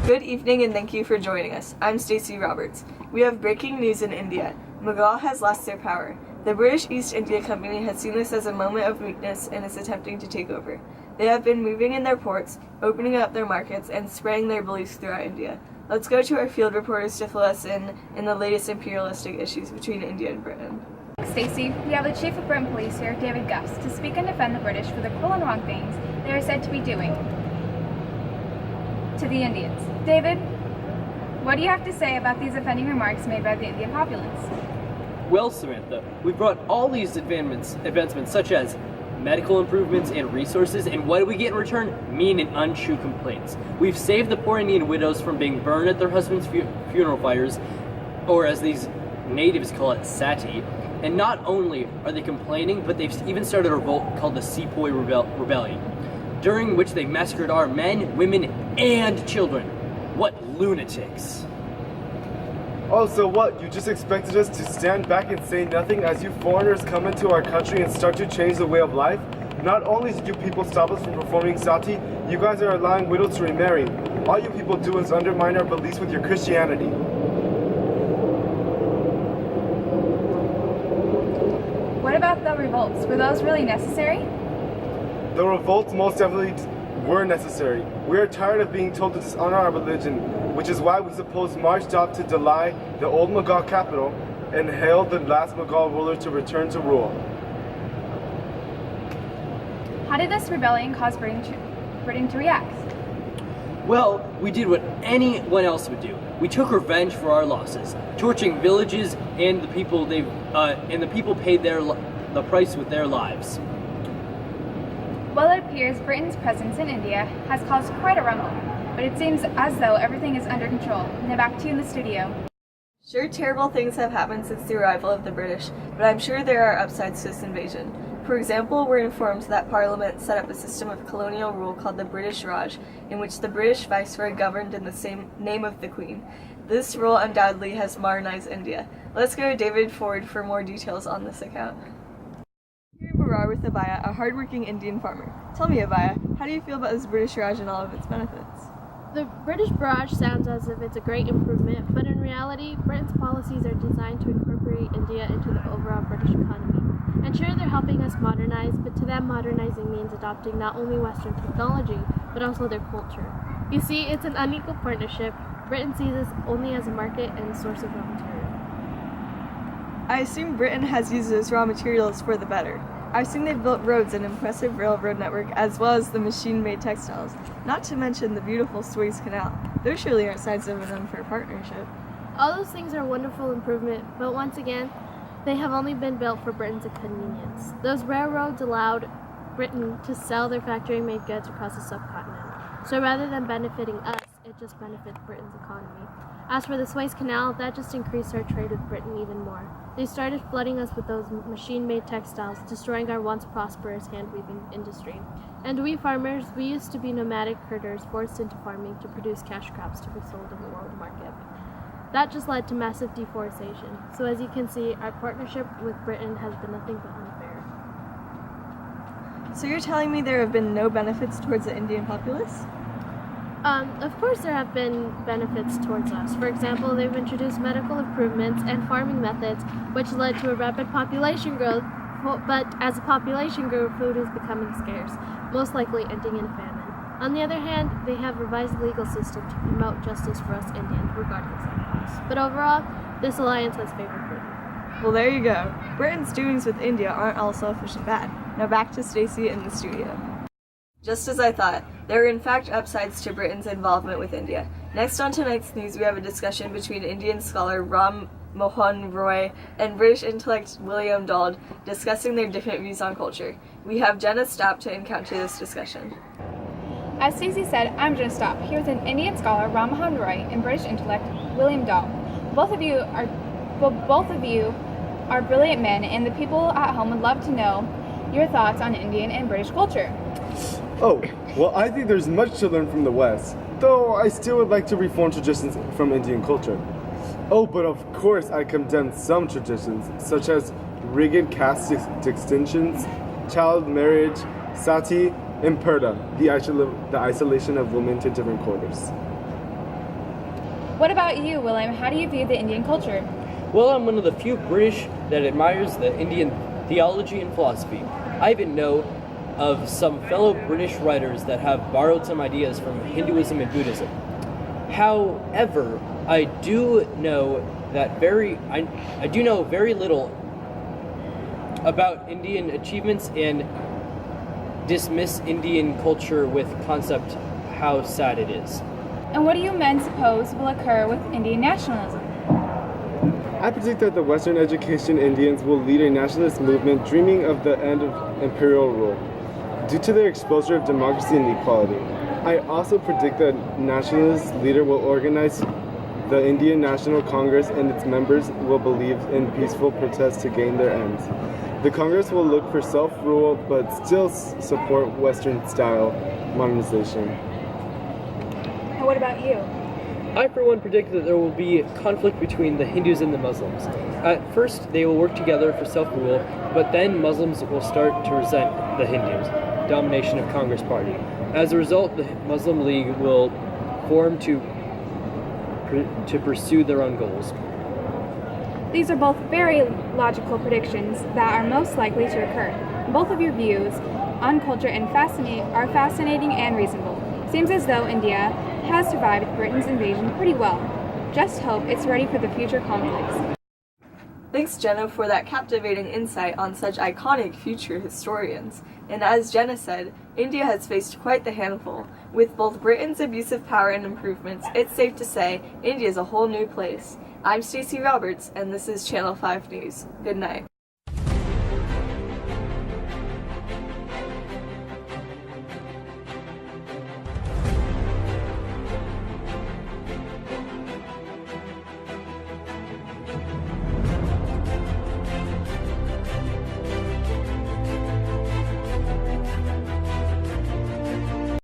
Good evening and thank you for joining us. I'm Stacey Roberts. We have breaking news in India. Mughal has lost their power. The British East India Company has seen this as a moment of weakness and is attempting to take over. They have been moving in their ports, opening up their markets, and spreading their beliefs throughout India. Let's go to our field reporters to fill us in the latest imperialistic issues between India and Britain. Stacey, we have the Chief of Britain Police here, David Gus, to speak and defend the British for the cruel and wrong things they are said to be doing to the Indians. David, what do you have to say about these offending remarks made by the Indian populace? Well, Samantha, we brought all these advancements such as medical improvements and resources, and what do we get in return? Mean and untrue complaints. We've saved the poor Indian widows from being burned at their husbands' funeral fires, or as these natives call it, sati. And not only are they complaining, but they've even started a revolt called the Sepoy Rebellion, during which they massacred our men, women, and children. What lunatics. Oh, so what? You just expected us to stand back and say nothing as you foreigners come into our country and start to change the way of life? Not only did you people stop us from performing sati, you guys are allowing widows to remarry. All you people do is undermine our beliefs with your Christianity. What about the revolts? Were those really necessary? The revolts most definitely were necessary. We are tired of being told to dishonor our religion, which is why we suppose marched out to Delhi, the old Mughal capital, and hailed the last Mughal ruler to return to rule. How did this rebellion cause Britain to react? Well, we did what anyone else would do. We took revenge for our losses, torching villages, and the people paid the price with their lives. Well, it appears Britain's presence in India has caused quite a rumble, but it seems as though everything is under control. Now back to you in the studio. Sure, terrible things have happened since the arrival of the British, but I'm sure there are upsides to this invasion. For example, we're informed that Parliament set up a system of colonial rule called the British Raj, in which the British Viceroy governed in the same name of the Queen. This rule undoubtedly has modernized India. Let's go to David Ford for more details on this account. Here in Barar with Abaya, a hardworking Indian farmer. Tell me, Abaya, how do you feel about this British Raj and all of its benefits? The British Barrage sounds as if it's a great improvement, but in reality, Britain's policies are designed to incorporate India into the overall British economy. And sure, they're helping us modernize, but to them, modernizing means adopting not only Western technology, but also their culture. You see, it's an unequal partnership. Britain sees us only as a market and a source of raw material. I assume Britain has used those raw materials for the better. I've seen they've built roads and impressive railroad network, as well as the machine-made textiles, not to mention the beautiful Suez Canal. Those surely aren't signs of an unfair partnership. All those things are wonderful improvement, but once again, they have only been built for Britain's convenience. Those railroads allowed Britain to sell their factory-made goods across the subcontinent. So rather than benefiting us, it just benefits Britain's economy. As for the Suez Canal, that just increased our trade with Britain even more. They started flooding us with those machine-made textiles, destroying our once prosperous hand-weaving industry. And we farmers, we used to be nomadic herders forced into farming to produce cash crops to be sold in the world market. That just led to massive deforestation. So as you can see, our partnership with Britain has been nothing but unfair. So you're telling me there have been no benefits towards the Indian populace? Of course there have been benefits towards us. For example, they've introduced medical improvements and farming methods, which led to a rapid population growth, but as the population grew, food is becoming scarce, most likely ending in a famine. On the other hand, they have revised the legal system to promote justice for us Indians, regardless of cost. But overall, this alliance has favored Britain. Well, there you go. Britain's doings with India aren't all selfish and bad. Now back to Stacey in the studio. Just as I thought, there are in fact upsides to Britain's involvement with India. Next on tonight's news, we have a discussion between Indian scholar Ram Mohan Roy and British intellect William Dodd discussing their different views on culture. We have Jenna Stapp to encounter this discussion. As Stacey said, I'm Jenna Stapp, here with an Indian scholar, Ram Mohan Roy, and British intellect, William Dahl. Both of you are brilliant men, and the people at home would love to know your thoughts on Indian and British culture. Oh, well, I think there's much to learn from the West, though I still would like to reform traditions from Indian culture. Oh, but of course I condemn some traditions, such as rigid caste distinctions, child marriage, sati, and purdah, the isolation of women to different quarters. What about you, William? How do you view the Indian culture? Well, I'm one of the few British that admires the Indian theology and philosophy. I even know of some fellow British writers that have borrowed some ideas from Hinduism and Buddhism. However, I do know very little about Indian achievements and dismiss Indian culture with concept how sad it is. And what do you men suppose will occur with Indian nationalism? I predict that the Western education Indians will lead a nationalist movement dreaming of the end of imperial rule, due to their exposure of democracy and equality. I also predict that nationalist leader will organize the Indian National Congress and its members will believe in peaceful protests to gain their ends. The Congress will look for self-rule but still support Western-style modernization. And what about you? I, for one, predict that there will be conflict between the Hindus and the Muslims. At first, they will work together for self-rule, but then Muslims will start to resent the Hindus' domination of Congress Party. As a result, the Muslim League will form to pursue their own goals. These are both very logical predictions that are most likely to occur. Both of your views on culture are fascinating and reasonable. Seems as though India has survived Britain's invasion pretty well. Just hope it's ready for the future conflicts. Thanks, Jenna, for that captivating insight on such iconic future historians. And as Jenna said, India has faced quite the handful. With both Britain's abuse of power and improvements, it's safe to say India is a whole new place. I'm Stacey Roberts, and this is Channel 5 News. Good night.